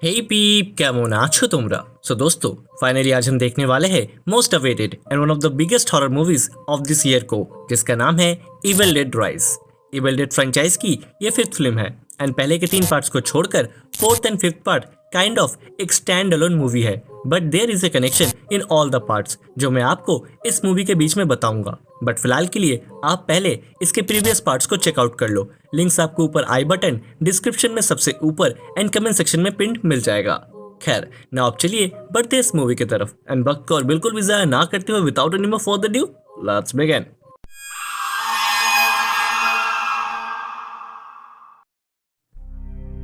हे पीप, কেমন আছো তোমরা? सो दोस्तों, फाइनली आज हम देखने वाले हैं most awaited and one of the biggest horror movies of this year को, जिसका नाम है evil dead rise. Evil dead franchise की ये फिफ्थ फिल्म है एंड पहले के 3 पार्ट्स को छोड़कर fourth and fifth part kind of एक स्टैंड अलोन मूवी है, but there is a connection in all the parts जो मैं आपको इस मूवी के बीच में बताऊंगा। बट फिलहाल के लिए आप पहले इसके प्रीवियस पार्ट्स को चेकआउट कर लो। लिंक्स आपको ऊपर आई बटन, डिस्क्रिप्शन में सबसे ऊपर एंड कमेंट सेक्शन में पिन मिल जाएगा। खैर, ना आप चलिए बढ़ते इस मूवी की तरफ एंड वक्त को और बिल्कुल भी ज़ाया ना करते हुए without any more further due, let's begin.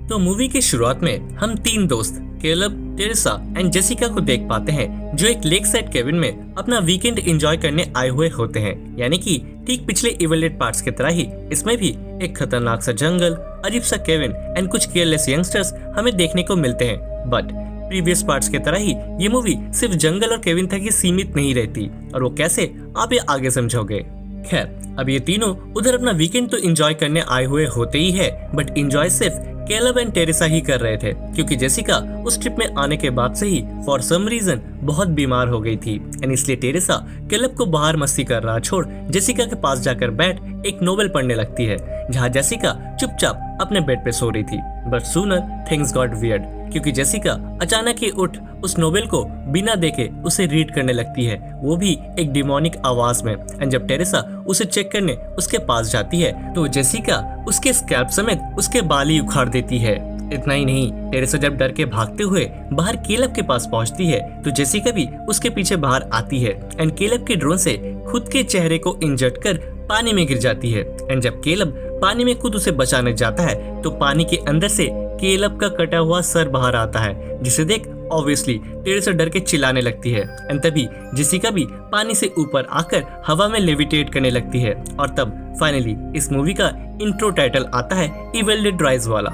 तो मूवी की शुरुआत में हम 3 दोस्त कैलब, टेरेसा एंड जेसिका को देख पाते हैं जो एक लेक साइड केबिन में अपना वीकेंड एंजॉय करने आए हुए होते हैं। यानी कि ठीक पिछले इविल डेड पार्ट्स की तरह ही इसमें भी एक खतरनाक सा जंगल, अजीब सा केबिन एंड कुछ केयरलेस यंगस्टर्स हमें देखने को मिलते हैं। बट प्रीवियस पार्ट्स की तरह ही ये मूवी सिर्फ जंगल और केबिन तक ही सीमित नहीं रहती, और वो कैसे आप ये आगे समझोगे। खैर, अब ये तीनों उधर अपना वीकेंड तो एंजॉय करने आए हुए होते ही है, बट एंजॉय सिर्फ कैलब एंड टेरेसा ही कर रहे थे, क्योंकि जेसिका उस ट्रिप में आने के बाद से ही फॉर सम रीजन बहुत बीमार हो गई थी एंड इसलिए टेरेसा कैलब को बाहर मस्ती कर रहा छोड़ जेसिका के पास जाकर बैठ एक नोवेल पढ़ने लगती है, जहाँ जेसिका चुपचाप अपने बेड पे सो रही थी। But sooner things got weird, क्योंकि जेसिका अचानक ही उठ उस नोवेल को बिना देखे उसे रीड करने लगती है, वो भी एक डिमोनिक आवाज में। एंड जब टेरेसा उसे चेक करने उसके पास जाती है तो जेसिका उसके स्कैल्प समेत उसके बाल ही उखाड़ देती है। इतना ही नहीं, टेरेसा जब डर के भागते हुए बाहर केलब के पास पहुंचती है तो जेसिका भी उसके पीछे बाहर आती है एंड केलब के ड्रोन से खुद के चेहरे को इंजर्ट कर पानी में गिर जाती है। एंड जब केलब पानी में खुद उसे बचाने जाता है तो पानी के अंदर से केलब का कटा हुआ सर बाहर आता है, जिसे देख ऑब्वियसली टेरेसा डर के चिल्लाने लगती है एंड तभी जेसिका भी पानी से ऊपर आकर हवा में लेविटेट करने लगती है। और तब फाइनली इस मूवी का इंट्रो टाइटल आता है इविल डेड राइज वाला।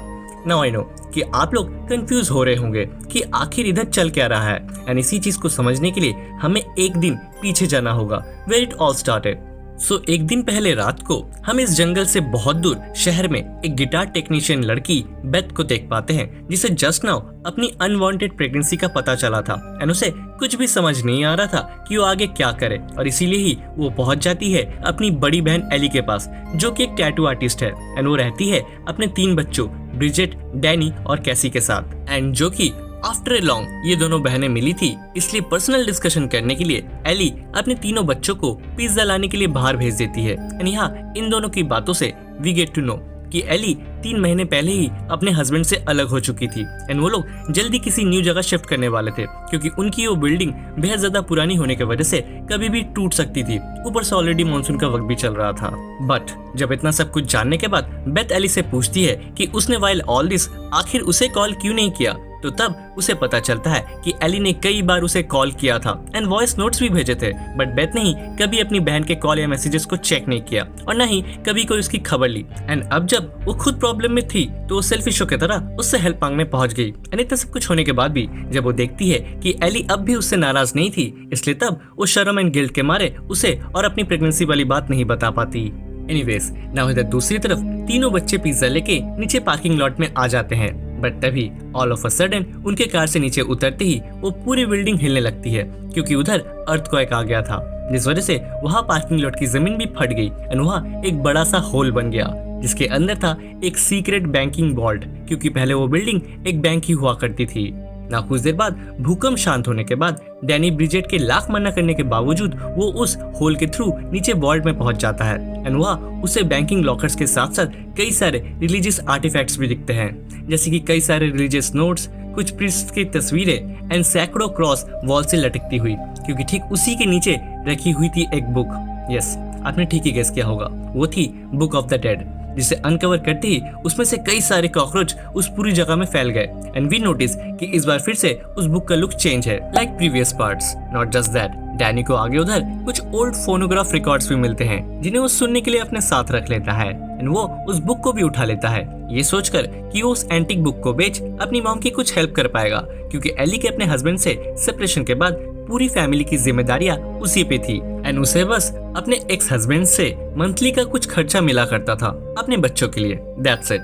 नाउ आई नो कि आप लोग कंफ्यूज हो रहे होंगे कि आखिर इधर चल क्या रहा है, एंड इसी चीज को समझने के लिए हमें एक दिन पीछे जाना होगा, वेयर इट ऑल स्टार्टेड। सो एक दिन पहले रात को हम इस जंगल से बहुत दूर शहर में एक गिटार टेक्नीशियन लड़की बेथ को देख पाते हैं, जिसे जस्ट नाउ अपनी अनवांटेड प्रेगनेंसी का पता चला था एंड उसे कुछ भी समझ नहीं आ रहा था कि वो आगे क्या करे, और इसीलिए ही वो पहुंच जाती है अपनी बड़ी बहन एली के पास, जो कि एक टैटू आर्टिस्ट है एंड वो रहती है अपने 3 बच्चों ब्रिजेट, डैनी और कैसी के साथ। एंड जो कि आफ्टर ए लॉन्ग ये दोनों बहनें मिली थी, इसलिए पर्सनल डिस्कशन करने के लिए एली अपने तीनों बच्चों को पिज्जा लाने के लिए बाहर भेज देती है। एंड यहाँ इन दोनों की बातों से वी गेट टू नो कि एली 3 महीने पहले ही अपने हस्बैंड से अलग हो चुकी थी एंड वो लोग जल्दी किसी न्यू जगह शिफ्ट करने वाले थे, क्योंकि उनकी वो बिल्डिंग बेहद ज्यादा पुरानी होने की वजह से कभी भी टूट सकती थी। ऊपर से ऑलरेडी मानसून का वक्त भी चल रहा था। बट जब इतना सब कुछ जानने के बाद बेथ एली से पूछती है कि उसने वाइल ऑल दिस आखिर उसे कॉल क्यों नहीं किया, तो तब उसे पता चलता है कि एली ने कई बार उसे कॉल किया था एंड वॉइस नोट्स भी भेजे थे, बट बेथ ने ही कभी अपनी बहन के कॉल या मैसेजेस को चेक नहीं किया और न ही कभी कोई उसकी खबर ली। एंड अब जब वो खुद प्रॉब्लम में थी तो वो सेल्फिशों की तरह उससे हेल्प मांगने पहुंच गई। एंड इतना सब कुछ होने के बाद भी जब वो देखती है कि एली अब भी उससे नाराज नहीं थी, इसलिए तब वो शर्म एंड गिल्ट के मारे उसे और अपनी प्रेगनेंसी वाली बात नहीं बता पाती। एनीवेज, नाउ इधर दूसरी तरफ तीनों बच्चे पिज्जा लेके नीचे पार्किंग लॉट में आ जाते हैं, बट तभी ऑल ऑफ अ सडन उनके कार से नीचे उतरते ही वो पूरी बिल्डिंग हिलने लगती है, क्योंकि उधर अर्थक्वेक आ गया था, जिस वजह से वहाँ पार्किंग लॉट की जमीन भी फट गई एंड वहाँ एक बड़ा सा होल बन गया, जिसके अंदर था एक सीक्रेट बैंकिंग वॉल्ट, क्योंकि पहले वो बिल्डिंग एक बैंक ही हुआ करती थी। ना कुछ देर बाद भूकंप शांत होने के बाद डैनी ब्रिजेट के लाख मना करने के बावजूद वो उस होल के थ्रू नीचे वॉल्ट में पहुंच जाता है एंड वहाँ उसे बैंकिंग लॉकर्स के साथ साथ कई सारे रिलीजियस आर्टिफैक्ट्स भी दिखते हैं, जैसे कि कई सारे रिलीजियस नोट्स, कुछ प्रीस्ट की तस्वीरें एंड सैकड़ों क्रॉस वॉल से लटकती हुई, क्योंकि ठीक उसी के नीचे रखी हुई थी एक बुक। यस, आपने ठीक ही गेस किया होगा, वो थी बुक ऑफ द डेड, जिसे अनकवर करते ही उसमें से कई सारे कॉकरोच उस पूरी जगह में फैल गए। एंड वी नोटिस कि इस बार फिर से उस बुक का लुक चेंज है, like previous parts. Not just that, Danny को आगे उधर कुछ ओल्ड फोनोग्राफ रिकॉर्ड्स भी मिलते हैं, जिन्हें वो सुनने के लिए अपने साथ रख लेता है एंड वो उस बुक को भी उठा लेता है, ये सोचकर कि वो उस एंटीक बुक को बेच अपनी मॉम की कुछ हेल्प कर पाएगा, क्योंकि एली के अपने हस्बैंड से सेपरेशन के बाद पूरी फैमिली की जिम्मेदारियां उसी पे थी एंड उसे बस अपने एक्स हस्बैंड से मंथली का कुछ खर्चा मिला करता था अपने बच्चों के लिए, दैट्स इट।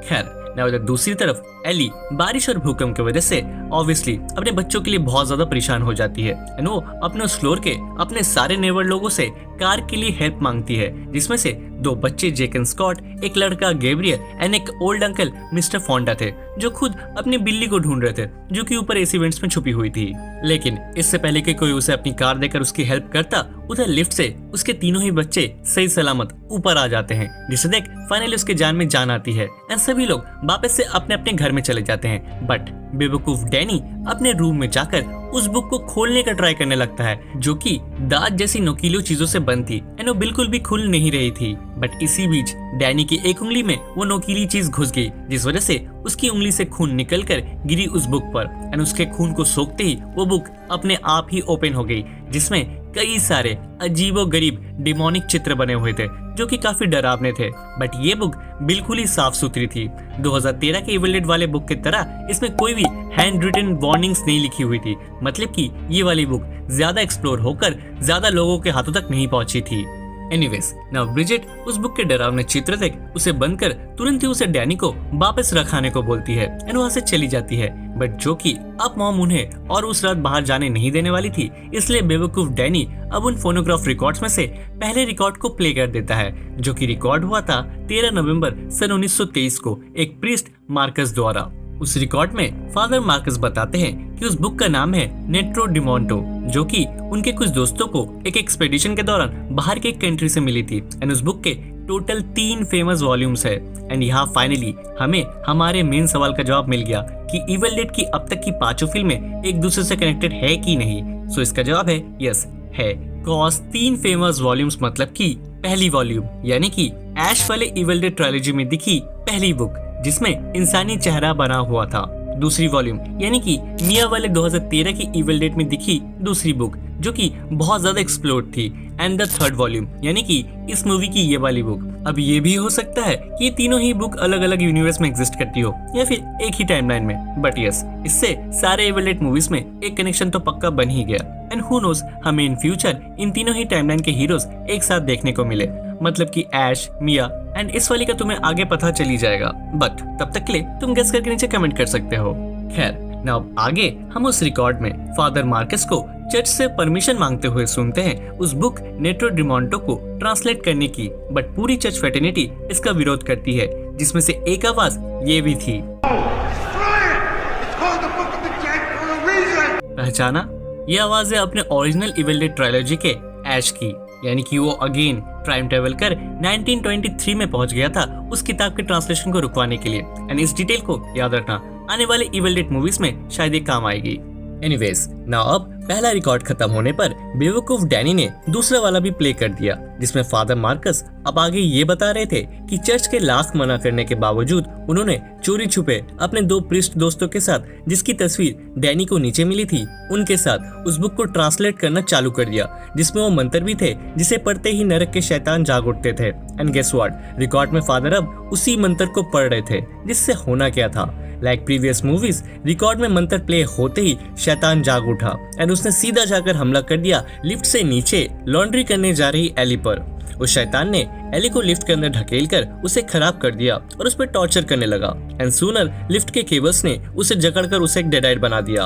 खैर, ना उधर दूसरी तरफ एली बारिश और भूकंप की वजह से ऑब्वियसली अपने बच्चों के लिए बहुत ज्यादा परेशान हो जाती है एंड वो अपने उस फ्लोर के अपने सारे नेबर लोगों से कार के लिए हेल्प मांगती है, जिसमें से 2 बच्चे जेक एंड स्कॉट, एक लड़का गैब्रियल एंड एक ओल्ड अंकल मिस्टर फोंडा थे जो खुद अपनी बिल्ली को ढूंढ रहे थे जो कि ऊपर एसी वेंट्स में छुपी हुई थी। लेकिन इससे पहले कि कोई उसे अपनी कार देकर उसकी हेल्प करता, उधर लिफ्ट से उसके तीनों ही बच्चे सही सलामत ऊपर आ जाते हैं, जिसे देख फाइनली उसके जान में जान आती है एंड सभी लोग वापस से अपने अपने घर में चले जाते हैं। बट बेवकूफ डैनी अपने रूम में जाकर उस बुक को खोलने का ट्राई करने लगता है जो कि दांत जैसी नुकीली चीजों से बंद थी एंड वो बिल्कुल भी खुल नहीं रही थी। बट इसी बीच डैनी की एक उंगली में वो नुकीली चीज घुस गई, जिस वजह से उसकी उंगली से खून निकलकर गिरी उस बुक पर एंड उसके खून को सोखते ही वो बुक अपने आप ही ओपन हो गई, जिसमें कई सारे अजीबोगरीब डिमोनिक चित्र बने हुए थे जो कि काफी डरावने थे। बट ये बुक बिल्कुल ही साफ सुथरी थी। 2013 के इविल डेड वाले बुक की तरह इसमें कोई भी हैंड रिटन वार्निंग्स नहीं लिखी हुई थी, मतलब कि ये वाली बुक ज्यादा एक्सप्लोर होकर ज्यादा लोगों के हाथों तक नहीं पहुंची थी। एनीवेज नाउ ब्रिजेट उस बुक के डरावने चित्र देख उसे बंद कर तुरंत ही उसे डैनी को वापस रखाने को बोलती है एंड वहां से चली जाती है। बट जो कि अब मॉम उन्हें और उस रात बाहर जाने नहीं देने वाली थी, इसलिए बेवकूफ डैनी अब उन फोनोग्राफ रिकॉर्ड्स में से पहले रिकॉर्ड को प्ले कर देता है जो कि रिकॉर्ड हुआ था 13 नवंबर सन 1923 को एक प्रीस्ट मार्कस द्वारा। उस रिकॉर्ड में फादर मार्कस बताते हैं कि उस बुक का नाम है नेट्रो डिमोंटो, जो कि उनके कुछ दोस्तों को एक एक्सपेडिशन के दौरान बाहर के एक कंट्री से मिली थी एंड उस बुक के टोटल 3 फेमस वॉल्यूम्स है। एंड यहाँ फाइनली हमें हमारे मेन सवाल का जवाब मिल गया कि इविल डेड की अब तक की 5 फिल्में एक दूसरे से कनेक्टेड है कि नहीं। सो इसका जवाब है यस है, कॉज 3 फेमस वॉल्यूम्स मतलब कि पहली वॉल्यूम यानी कि ऐश वाले इविल डेड ट्रायलॉजी में दिखी पहली बुक जिसमें इंसानी चेहरा बना हुआ था, दूसरी वॉल्यूम यानी कि मिया वाले 2013 की इविल डेड में दिखी दूसरी बुक जो कि बहुत ज्यादा एक्सप्लोर्ड थी, एंड द थर्ड वॉल्यूम यानी कि इस मूवी की ये वाली बुक। अब ये भी हो सकता है कि ये तीनों ही बुक अलग अलग यूनिवर्स में एग्जिस्ट करती हो या फिर एक ही टाइमलाइन में, बट यस इससे सारे इविल डेड मूवीज में एक कनेक्शन तो पक्का बन ही गया एंड हु नोज हमें इन फ्यूचर इन तीनों ही टाइमलाइन के हीरोज एक साथ देखने को मिले, मतलब कि ऐश, मिया एंड इस वाली का तुम्हें आगे पता चली जाएगा। बट तब तक के लिए तुम गेस करके नीचे कमेंट कर सकते हो। खैर नाउ आगे हम उस रिकॉर्ड में फादर मार्कस को चर्च से परमिशन मांगते हुए सुनते हैं उस बुक नेट्रो डिमोंटो को ट्रांसलेट करने की, बट पूरी चर्च फ्रेटर्निटी इसका विरोध करती है, जिसमें से एक आवाज ये भी थी, पहचाना? ये आवाज है अपने ओरिजिनल इविल डेड ट्रायलॉजी के ऐश की, यानी कि वो अगेन टाइम ट्रेवल कर 1923 में पहुंच गया था उस किताब के ट्रांसलेशन को रुकवाने के लिए। एंड इस डिटेल को याद रखना, आने वाले इविल डेड मूवीज में शायद ये काम आएगी। एनीवेज नाउ अब पहला रिकॉर्ड खत्म होने पर बेवकूफ डैनी ने दूसरा वाला भी प्ले कर दिया, जिसमें फादर मार्कस अब आगे ये बता रहे थे कि चर्च के लाख मना करने के बावजूद उन्होंने चोरी छुपे अपने 2 प्रीस्ट दोस्तों के साथ, जिसकी तस्वीर डैनी को नीचे मिली थी, उनके साथ उस बुक को ट्रांसलेट करना चालू कर दिया, जिसमें वो मंत्र भी थे जिसे पढ़ते ही नरक के शैतान जाग उठते थे। एंड गेस व्हाट, रिकॉर्ड में फादर अब उसी मंत्र को पढ़ रहे थे, जिससे होना क्या था, लाइक प्रीवियस मूवीज रिकॉर्ड में मंत्र प्ले होते ही शैतान जाग उठा एंड उसने सीधा जाकर हमला कर दिया लिफ्ट से नीचे लॉन्ड्री करने जा रही एली पर। उस शैतान ने एली को लिफ्ट के अंदर ढकेलकर उसे खराब कर दिया और उस पर टॉर्चर करने लगा एंड सूनर लिफ्ट के केबल्स ने उसे जकड़कर उसे एक डेडाइट बना दिया।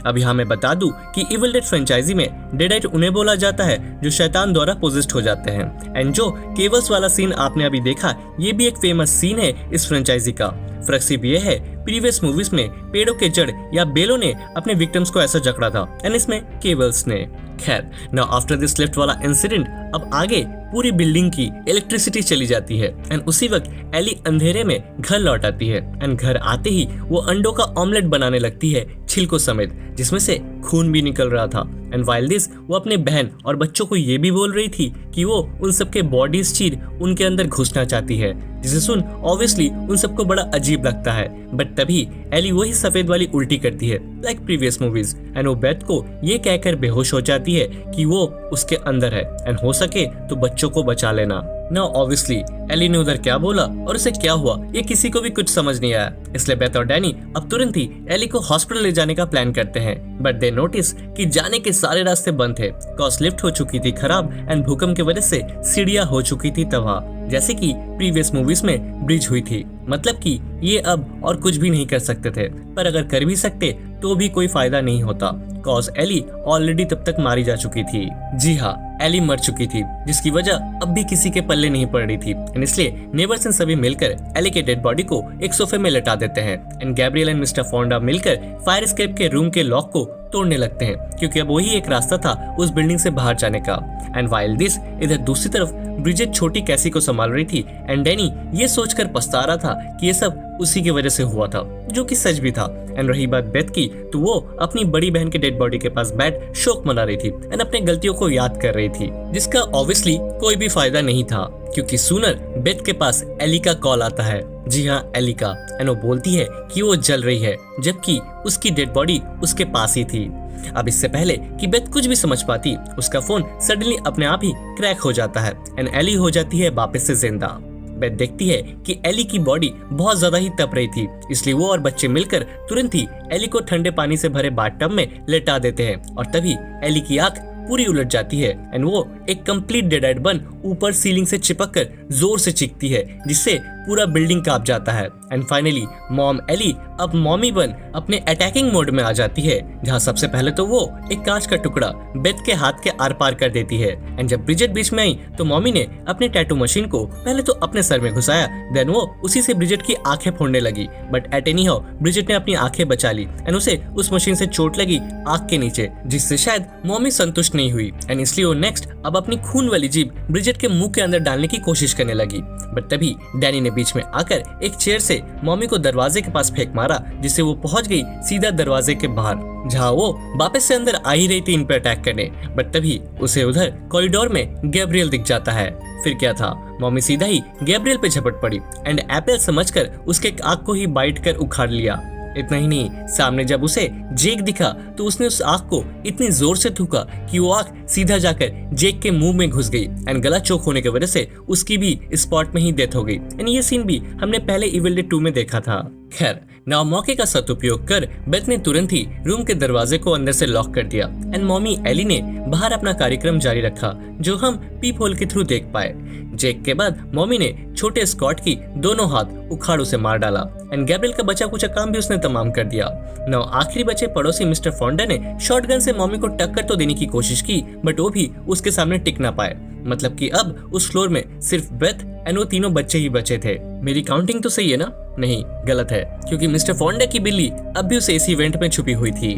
अब यहाँ मैं बता दूं कि इविल डेड फ्रेंचाइजी में डेडाइट उन्हें बोला जाता है जो शैतान द्वारा पोजेस्ड हो जाते हैं। एंड जो केबल्स वाला सीन आपने अभी देखा, ये भी एक फेमस सीन है इस फ्रेंचाइजी का। फर्क सिर्फ ये है, प्रीवियस मूवीज में पेड़ों के जड़ या बेलों ने अपने विक्टिम्स को ऐसा जकड़ा था एंड इसमें केबल्स ने। खैर नाउ आफ्टर दिस लिफ्ट वाला इंसिडेंट अब आगे पूरी बिल्डिंग की इलेक्ट्रिसिटी चली जाती है एंड उसी वक्त एली अंधेरे में घर लौट आती है एंड घर आते ही वो अंडों का ऑमलेट बनाने लगती है छिलकों समेत, जिसमें से खून भी निकल रहा था। एंड वाइल दिस वो अपने बहन और बच्चों को ये भी बोल रही थी कि वो उन सबके बॉडीज चीर उनके अंदर घुसना चाहती है, जिसे सुन ऑब्वियसली उन सबको बड़ा अजीब लगता है। बट तभी एली वही सफेद वाली उल्टी करती है लाइक प्रीवियस मूवीज एंड वो बेथ को ये कहकर बेहोश हो जाती है कि वो उसके अंदर है एंड हो सके तो बच्चों को बचा लेना। नाउ ऑब्वियसली एली ने उधर क्या बोला और उसे क्या हुआ ये किसी को भी कुछ समझ नहीं आया, इसलिए बेथ और डैनी अब तुरंत ही एली को हॉस्पिटल ले जाने का प्लान करते हैं। बट दे नोटिस कि जाने के सारे रास्ते बंद थे, कॉज लिफ्ट हो चुकी थी खराब एंड भूकंप की वजह से सीढ़ियां हो चुकी थी तबाह, जैसे कि प्रीवियस मूवीज में ब्रिज हुई थी। मतलब कि ये अब और कुछ भी नहीं कर सकते थे, पर अगर कर भी सकते तो भी कोई फायदा नहीं होता, कॉज एली ऑलरेडी तब तक मारी जा चुकी थी। जी हाँ, एली मर चुकी थी, जिसकी वजह अब भी किसी के पल्ले नहीं पड़ रही थी। एंड इसलिए नेबर्स सभी मिलकर एली के डेड बॉडी को एक सोफे में लटा देते हैं and Gabriel and mister Ponda मिलकर फायर एस्केप के रूम के लॉक को तोड़ने लगते हैं, क्योंकि अब वही एक रास्ता था उस बिल्डिंग से बाहर जाने का। एंड वाइल दिस, इधर दूसरी तरफ ब्रिजेट छोटी कैसी को संभाल रही थी एंड डैनी ये सोचकर पछता रहा था कि ये सब उसी की वजह से हुआ था, जो कि सच भी था। एंड रही बात बेथ की, तो वो अपनी बड़ी बहन के डेड बॉडी के पास बैठ शोक मना रही थी एंड अपने गलतियों को याद कर रही थी, जिसका ऑब्वियसली कोई भी फायदा नहीं था, क्योंकि सूनर बेथ के पास एली का कॉल आता है। जी हाँ, एली का। एंड वो बोलती है कि वो जल रही है, जबकि उसकी डेड बॉडी उसके पास ही थी। अब इससे पहले कि बेथ कुछ भी समझ पाती, उसका फोन सडनली अपने आप ही क्रैक हो जाता है एंड एली हो जाती है वापस से जिंदा। बेथ देखती है कि एली की बॉडी बहुत ज्यादा ही तप रही थी, इसलिए वो और बच्चे मिलकर तुरंत ही एली को ठंडे पानी से भरे बाथटब में लेटा देते हैं और तभी एली की आंख पूरी उलट जाती है एंड वो एक कंप्लीट डेड बन ऊपर सीलिंग से चिपक कर जोर से चीखती है, जिससे पूरा बिल्डिंग कांप जाता है। एंड फाइनली मॉम एली अब मॉमी बन अपने अटैकिंग मोड में आ जाती है, जहां सबसे पहले तो वो एक कांच का टुकड़ा बेथ के हाथ के आर पार कर देती है। एंड जब ब्रिजेट बीच में आई तो मॉमी ने अपने टैटू मशीन को पहले तो अपने सर में घुसाया, देन वो उसी से ब्रिजेट की आंखें फोड़ने लगी। But at any how Bridget ने अपनी आंखें बचा ली एंड उसे उस मशीन से चोट लगी आंख के नीचे, जिससे शायद मॉमी संतुष्ट नहीं हुई एंड इसलिए वो नेक्स्ट अब अपनी खून वाली जीभ ब्रिजेट के मुंह के अंदर डालने की कोशिश करने लगी। बट तभी डैनी ने बीच में आकर एक चेयर से मॉमी को दरवाजे के पास फेंक मारा, जिससे वो पहुंच गई सीधा दरवाजे के बाहर, जहां वो वापस से अंदर आ ही रही थी इन पर अटैक करने। बट तभी उसे उधर कॉरिडोर में गैब्रियल दिख जाता है। फिर क्या था, मॉमी सीधा ही गैब्रियल पे झपट पड़ी एंड एप्पल समझकर उसके आंख को ही बाइट कर उखाड़ लिया। इतना ही नहीं, सामने जब उसे जेक दिखा तो उसने उस आंख को इतनी जोर से थूका कि वो आंख सीधा जाकर जेक के मुंह में घुस गई एंड गला चोक होने की वजह से उसकी भी स्पॉट में ही डेथ हो गई। एंड ये सीन भी हमने पहले इविल डेड 2 में देखा था। खैर, नाउ मौके का सदुपयोग कर बेथ ने तुरंत ही रूम के दरवाजे को अंदर से लॉक कर दिया एंड मॉमी एली ने बाहर अपना कार्यक्रम जारी रखा, जो हम पीप होल के थ्रू देख पाए। जेक के बाद मॉमी ने छोटे स्कॉट की दोनों हाथ उखाड़ उसे मार डाला एंड गैब्रियल का बचा कुचा काम भी उसने तमाम कर दिया। नाउ आखिरी बचे पड़ोसी मिस्टर फोंडा ने शॉटगन से मॉमी को टक्कर तो देने की कोशिश की, बट वो भी उसके सामने टिक ना पाए। मतलब कि अब उस फ्लोर में सिर्फ बेथ एंड वो तीनों बच्चे ही बचे थे। मेरी काउंटिंग तो सही है ना? नहीं, गलत है, क्योंकि मिस्टर फोंडा की बिल्ली अब भी उस एसी वेंट में छुपी हुई थी।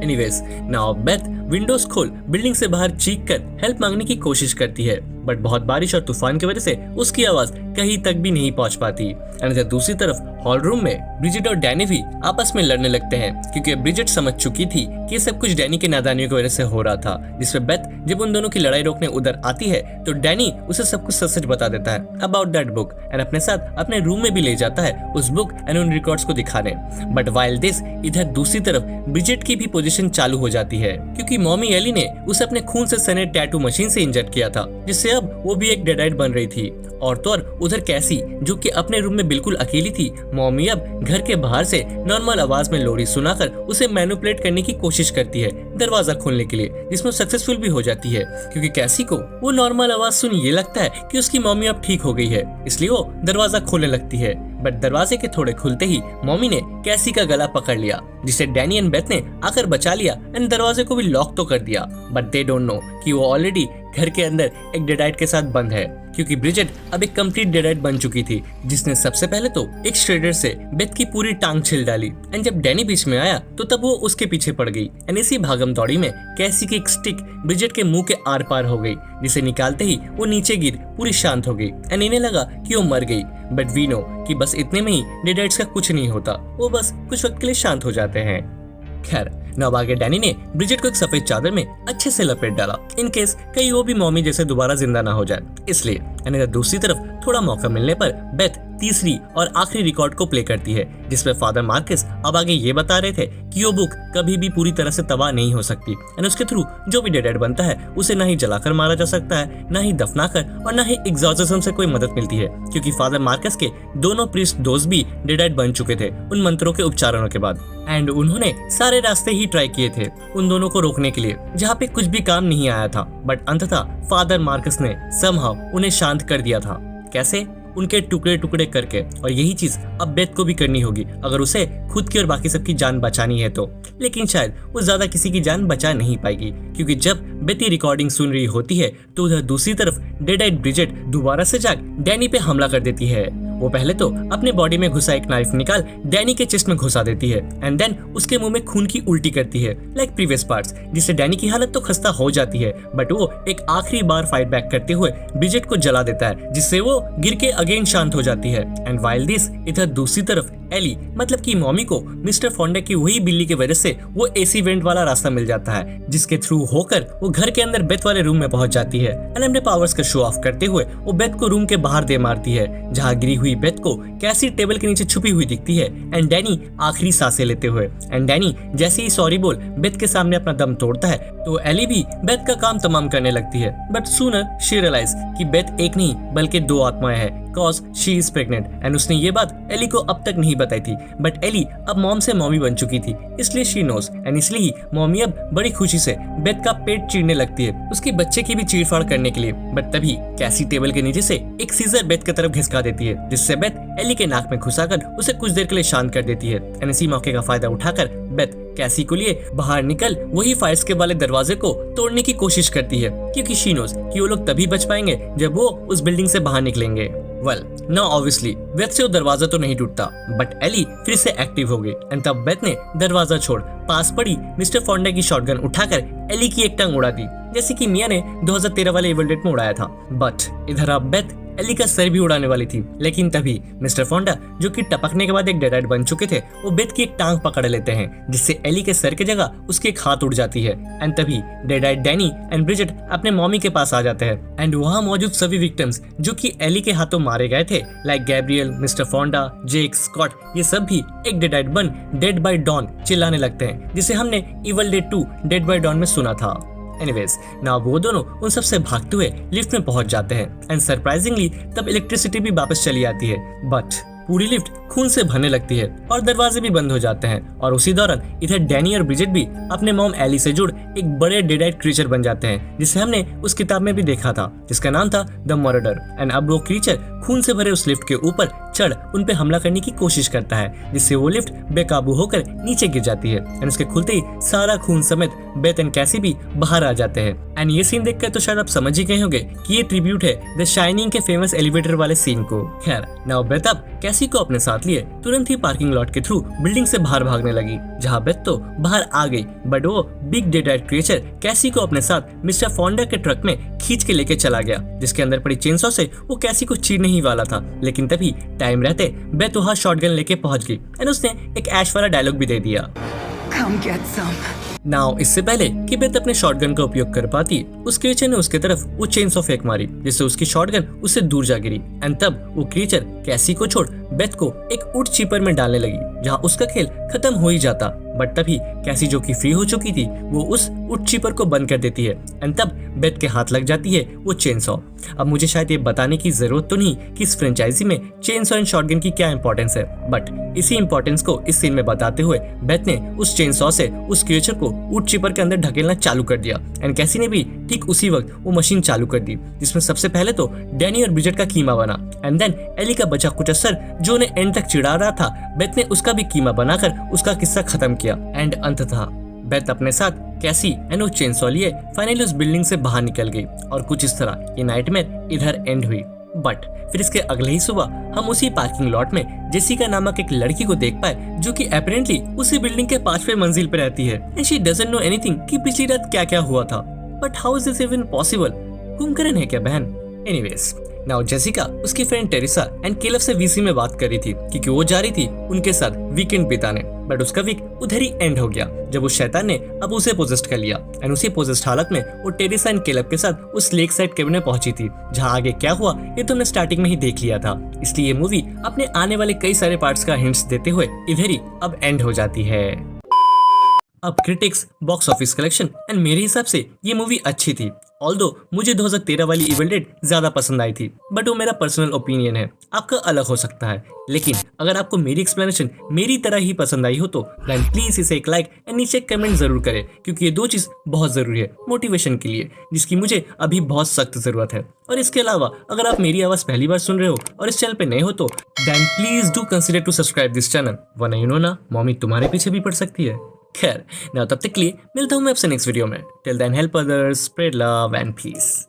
एनीवेज, नाउ बेथ विंडोज खोल बिल्डिंग से बाहर चीख कर हेल्प मांगने की कोशिश करती है, बट बहुत बारिश और तूफान की वजह से उसकी आवाज कहीं तक भी नहीं पहुंच पाती। एंड दूसरी तरफ हॉल रूम में ब्रिजेट और डैनी भी आपस में लड़ने लगते हैं, क्योंकि ब्रिजेट समझ चुकी थी कि सब कुछ डैनी के नादानियों की वजह से हो रहा था। जिसमें बेथ जब उन दोनों की लड़ाई रोकने उधर आती है तो डैनी उसे सब कुछ सच बता देता है अबाउट दैट बुक एंड अपने साथ अपने रूम में भी ले जाता है उस बुक एंड उन रिकॉर्ड्स को दिखाने। बट वाइल दिस, इधर दूसरी तरफ ब्रिजेट की भी पोजीशन चालू हो जाती है, क्योंकि मॉमी एली ने उसे अपने खून से सने टैटू मशीन से इंजेक्ट किया था, जिससे अब वो भी एक डेडाइट बन रही थी। और तो और उधर कैसी, जो कि अपने रूम में बिल्कुल अकेली थी, मॉमी अब घर के बाहर से नॉर्मल आवाज में लोरी सुनाकर उसे मैनिपुलेट करने की कोशिश करती है दरवाजा खोलने के लिए, जिसमें सक्सेसफुल भी हो जाती है, क्योंकि कैसी को वो नॉर्मल आवाज सुन ये लगता है कि उसकी मॉमी अब ठीक हो गई है, इसलिए वो दरवाजा खोलने लगती है। बट दरवाजे के थोड़े खुलते ही मॉमी ने कैसी का गला पकड़ लिया, जिसे डैनी एंड बेथ ने आकर बचा लिया एंड दरवाजे को भी लॉक तो कर दिया। बट दे डोंट नो कि वो ऑलरेडी घर के अंदर एक डेडाइट के साथ बंद है, क्योंकि ब्रिजेट अब एक कंप्लीट डेडाइट बन चुकी थी, जिसने सबसे पहले तो एक श्रेडर से बेथ की पूरी टांग छिल डाली एंड जब डैनी बीच में आया तो तब वो उसके पीछे पड़ गई एंड इसी भागम दौड़ी में कैसी की एक स्टिक ब्रिजेट के मुंह के आर पार हो गई, जिसे निकालते ही वो नीचे गिर पूरी शांत हो गई एंड इन्हें लगा कि वो मर गई। बट वी नो कि बस इतने में ही डेडाइट्स का कुछ नहीं होता, वो बस कुछ वक्त के लिए शांत हो जाते हैं। खैर, अब आगे डैनी ने ब्रिजेट को एक सफेद चादर में अच्छे से लपेट डाला, इन केस कहीं वो भी मॉमी जैसे दोबारा जिंदा ना हो जाए, इसलिए एंड इधर दूसरी तरफ थोड़ा मौका मिलने पर बेथ तीसरी और आखिरी रिकॉर्ड को प्ले करती है, जिसमें फादर मार्कस अब आगे ये बता रहे थे कि वो बुक कभी भी पूरी तरह से तबाह नहीं हो सकती एंड उसके थ्रू जो भी डेड बनता है उसे ना ही जलाकर मारा जा सकता है, ना ही दफनाकर और ना ही एग्जॉर्सिज्म से कोई मदद मिलती है, क्योंकि फादर मार्कस के दोनों प्रीस्ट दोस्त भी डेड बन चुके थे उन मंत्रों के उच्चारणों के बाद एंड उन्होंने सारे रास्ते ही ट्राई किए थे उन दोनों को रोकने के लिए, जहाँ पे कुछ भी काम नहीं आया था। बट अंततः फादर मार्कस ने समहाउ उन्हें शांत कर दिया था। कैसे? उनके टुकड़े टुकड़े करके। और यही चीज अब बेथ को भी करनी होगी अगर उसे खुद की और बाकी सबकी जान बचानी है तो। लेकिन शायद वो ज्यादा किसी की जान बचा नहीं पाएगी, क्योंकि जब बेथ रिकॉर्डिंग सुन रही होती है तो उधर दूसरी तरफ डेड ब्रिजेट दोबारा से जाग डैनी पे हमला कर देती है। वो पहले तो अपने बॉडी में घुसा एक नाइफ निकाल डैनी के चेस्ट में घुसा देती है एंड देन उसके मुंह में खून की उल्टी करती है लाइक प्रीवियस पार्ट्स, जिससे डैनी की हालत तो खस्ता हो जाती है। बट वो एक आखिरी बार फाइट बैक करते हुए ब्रिजेट को जला देता है, जिससे वो गिर के अगेन शांत हो जाती है। एंड वाइल दिस इधर दूसरी तरफ एली मतलब कि मॉमी को मिस्टर फोंडा की वही बिल्ली की वजह से वो एसी वेंट वाला रास्ता मिल जाता है, जिसके थ्रू होकर वो घर के अंदर बेथ वाले रूम में पहुंच जाती है एंड अपने पावर्स का शो ऑफ करते हुए वो बेथ को रूम के बाहर दे मारती है, जहां गिरी हुई बेथ को कैसी टेबल के नीचे छुपी हुई दिखती है एंड डैनी आखिरी सांसें लेते हुए। एंड डैनी जैसे ही सॉरी बोल बेथ के सामने अपना दम तोड़ता है तो एली भी बेथ का काम तमाम करने लगती है। बट सूनर शी रियलाइज कि बेथ एक नहीं बल्कि दो आत्माएं हैं, cause she is pregnant and उसने ये बात एली को अब तक नहीं बताई थी। बट एली अब मॉम से मॉमी बन चुकी थी, इसलिए शी नोज एंड इसलिए ही मॉमी अब बड़ी खुशी से बेथ का पेट चीरने लगती है उसके बच्चे की भी चीरफाड़ करने के लिए। बट तभी कैसी टेबल के नीचे से एक सीजर बेथ की तरफ घिसका देती है, जिससे बेथ एली के नाक में घुसाकर उसे कुछ देर के लिए शांत कर देती है एंड इसी मौके का फायदा उठाकर बेथ कैसी को लिए बाहर निकल वही फायर्स के वाले दरवाजे को तोड़ने की कोशिश करती है, क्योंकि शी नोज कि वो लोग तभी बच पाएंगे जब वो उस बिल्डिंग से बाहर निकलेंगे। वेल नाउ ऑब्वियसली बेथ से वो दरवाजा तो नहीं टूटता, बट एली फिर से एक्टिव हो गई एंड तब बेथ ने दरवाजा छोड़ पास पड़ी मिस्टर फोंडा की शॉटगन उठाकर एली की एक टांग उड़ा दी, जैसे कि मिया ने 2013 वाले इविल डेड में उड़ाया था। बट इधर अब बेथ एली का सर भी उड़ाने वाली थी, लेकिन तभी मिस्टर फोंडा जो कि टपकने के बाद एक डेड बन चुके थे वो बेथ की एक टांग पकड़ लेते हैं, जिससे एली के सर की जगह उसकी एक हाथ उड़ जाती है। एंड तभी डेड डैनी एंड ब्रिजेट अपने मॉमी के पास आ जाते हैं एंड वहाँ मौजूद सभी विक्टिम्स जो कि एली के हाथों मारे गए थे लाइक गैब्रियल, मिस्टर फोंडा, जेक, स्कॉट, ये सब भी एक डेड बन डेड बाय डॉन चिल्लाने लगते हैं, जिसे हमने evil dead 2 dead by dawn में सुना था। एनीवेज नाउ वो दोनों उन सब से भागते हुए लिफ्ट में पहुंच जाते हैं एंड सरप्राइजिंगली तब इलेक्ट्रिसिटी भी वापस चली आती है, बट पूरी लिफ्ट खून से भरने लगती है और दरवाजे भी बंद हो जाते हैं। और उसी दौरान इधर डैनी और ब्रिजेट भी अपने मॉम एली से जुड़ एक बड़े डेड क्रीचर बन जाते हैं, जिसे हमने उस किताब में भी देखा था, जिसका नाम था द मर्डर। एंड अब वो क्रीचर खून से भरे उस लिफ्ट के ऊपर चढ़ उन पे हमला करने की कोशिश करता है, जिससे वो लिफ्ट बेकाबू होकर नीचे गिर जाती है एंड उसके खुलते ही सारा खून समेत बेथ एंड कैसी भी बाहर आ जाते हैं। एंड ये सीन देखकर तो शायद आप समझ ही गए होंगे कि ये ट्रिब्यूट है द शाइनिंग के फेमस एलिवेटर वाले सीन को। खैर नाउ बेथ अब कैसी को अपने साथ लिए तुरंत ही पार्किंग लॉट के थ्रू बिल्डिंग से बाहर भागने लगी, जहाँ बेथ तो बाहर आ गई, बट वो बिग डेड क्रिएचर कैसी को अपने साथ मिस्टर फोंडा के ट्रक में खींच के लेके चला गया, जिसके अंदर पड़ी चेनसॉ से वो कैसी को चीरने ही वाला था। लेकिन तभी टाइम रहते बेथ वहाँ शॉटगन लेके पहुंच गई एंड उसने एक ऐश वाला डायलॉग भी दे दिया, Come get some. नाउ इससे पहले कि बेथ अपने शॉटगन का उपयोग कर पाती, उस क्रीचर ने उसके तरफ वो चेनसॉ फेंक मारी, जिससे उसकी शॉटगन उससे दूर जा गिरी एंड तब वो क्रीचर कैसी को छोड़ बेथ को एक वुड चिपर में डालने लगी, जहां उसका खेल खत्म हो ही जाता। बट तभी कैसी जो कि फ्री हो चुकी थी वो उस वुड चिपर को बंद कर देती है एंड तब बेथ के हाथ लग जाती है वो चेनसॉ। अब मुझे शायद ये बताने की जरूरत तो नहीं कि इस फ्रेंचाइजी में चेनसॉ एंड शॉटगन की क्या इंपॉर्टेंस है, बट इसी इंपॉर्टेंस को इस सीन में बताते हुए बेथ ने उस चेनसॉ से उस क्रिएचर को वुड चिपर के अंदर ढकेलना चालू कर दिया एंड कैसी ने भी ठीक उसी वक्त वो मशीन चालू कर दी, जिसमें सबसे पहले तो डैनी और ब्रिजेट का कीमा बना एंड देन एली का बचा कुचा सर जो उन्हें एंड तक चिढ़ा रहा था, बेथ ने उसका भी कीमा बनाकर उसका किस्सा खत्म किया एंड अंततः बेथ अपने साथ कैसी एंड वो चेनसॉ लिए फाइनली उस बिल्डिंग से बाहर निकल गई और कुछ इस तरह ये नाइटमेयर इधर एंड हुई। बट फिर इसके अगले ही सुबह हम उसी पार्किंग लॉट में जेसिका नामक एक लड़की को देख पाए, जो कि अपेरेंटली उसी बिल्डिंग के 5वें मंजिल पे रहती है and she doesn't know anything कि पिछली रात क्या क्या हुआ था। But how is this even possible? Kumbhakarna है क्या बहन? एनीवेज, नाउ जेसिका उसकी फ्रेंड टेरिसा एंड केलव से वीसी में बात कर रही थी क्योंकि वो जा रही थी उनके साथ वीकेंड बिताने, बट उसका वीक उधर ही एंड हो गया जब उस शैतान ने अब उसे पोजेस्ट कर लिया एंड उसी पोजेस्ट हालत में वो टेरिसा एंड केलव के साथ उस लेक साइड केबिन में पहुंची थी, जहां आगे क्या हुआ ये तुमने स्टार्टिंग में ही देख लिया था। इसलिए ये मूवी अपने आने वाले कई सारे पार्ट्स का हिंट्स देते हुए इधर ही अब एंड हो जाती है। अब critics, box office collection and मेरे हिसाब से ये मूवी अच्छी थी। ऑल्दो मुझे 2013 वाली इविल डेड ज्यादा पसंद आई थी, बट वो मेरा पर्सनल ओपिनियन है, आपका अलग हो सकता है। लेकिन अगर आपको मेरी एक्सप्लेनेशन मेरी तरह ही पसंद आई हो तो देन प्लीज इसे एक लाइक एंड नीचे कमेंट जरूर करें, क्योंकि ये दो चीज बहुत जरूरी है मोटिवेशन के लिए, जिसकी मुझे अभी बहुत सख्त जरूरत है। और इसके अलावा अगर आप मेरी आवाज पहली बार सुन रहे हो और इस चैनल पे नए हो तो then please do consider to subscribe this channel, वरना यू नो ना मम्मी तुम्हारे पीछे भी पड़ सकती है। खैर ना, तब तक के लिए मिलता हूं मैं आपसे नेक्स्ट वीडियो में। Till then help others, spread love and piece.